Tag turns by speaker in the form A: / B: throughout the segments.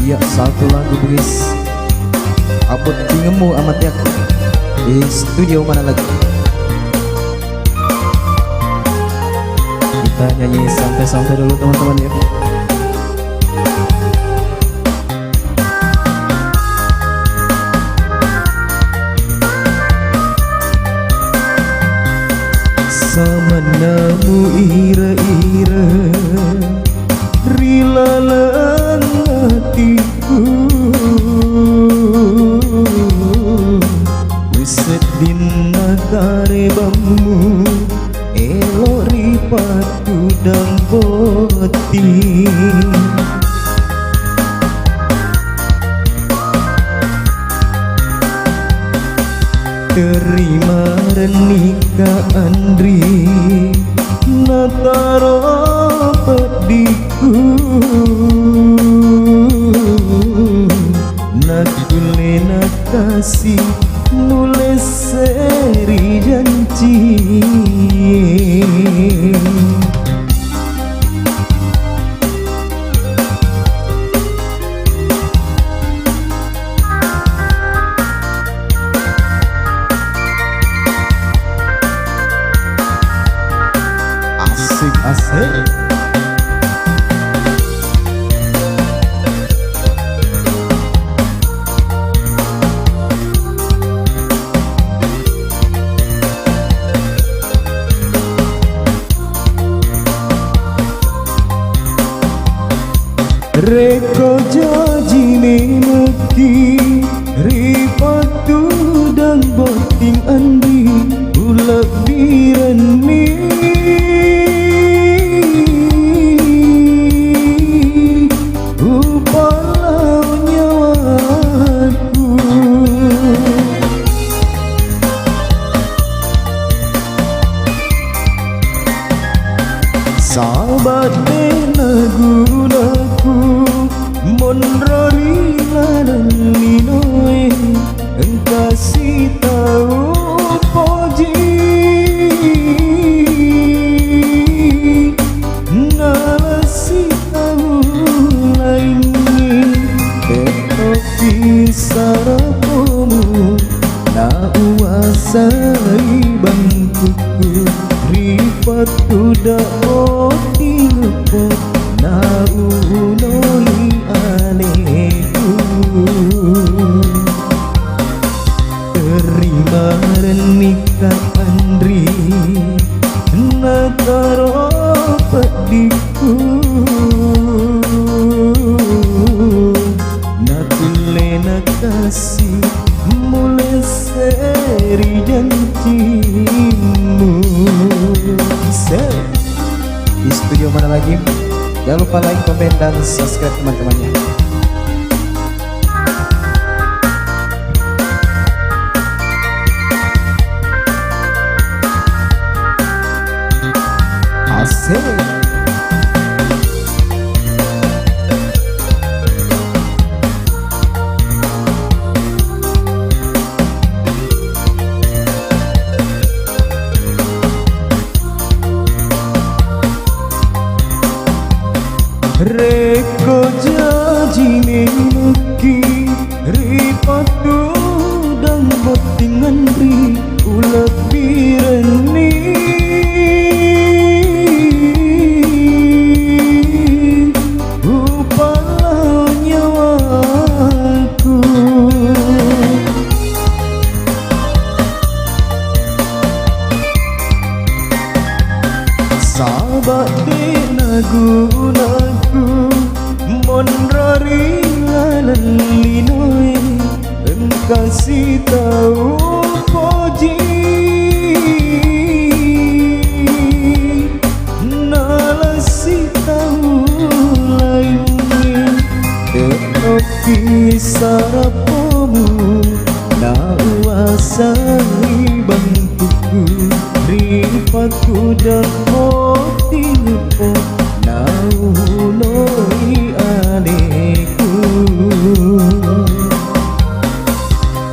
A: Ya satu lagu guys, abot tingemu amat ya. Di studio mana lagi? Kita nyanyi santai-santai dulu teman-teman ya. Samanamu ira-ira rilalan hatiku, usedina karebamu elok ripatu dan boti. Terima renika Andri nataro pediku, nakule nakasih mulai seri janji. Asik. Reko jaji memeki ripatu dan boting andi ulak dirani. Sahabat nagunaku monrori lanan linoe, engkasih tahu poji nalasi tahu lainnya, tetapi sarapomu na uasai bangkuku ripat udah oti ngepot na unoi aleku. Terima renika Andri nataro pediku, nakule nakasih mulai seri janjimu. Di studio mana lagi? Jangan lupa like, komen, dan subscribe teman-temannya. Asik. Reko jaji memeki ripatu dan boting andri ulak birani, upalau nyawaku. Sahabat nagunaku monrari lalan linoe, engkasih tahu poji nalasi tahu lainnya, tetapi sarapomu na uasai bangkuku ripatu dan oti ngepot na unoi aleku.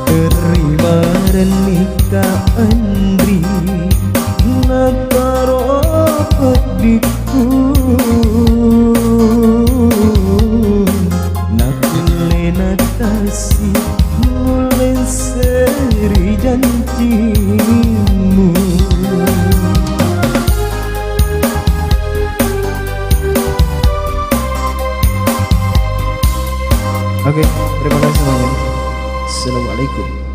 A: Terima renika Andri nataro pediku, nakule Oke, terima kasih semuanya. Assalamualaikum.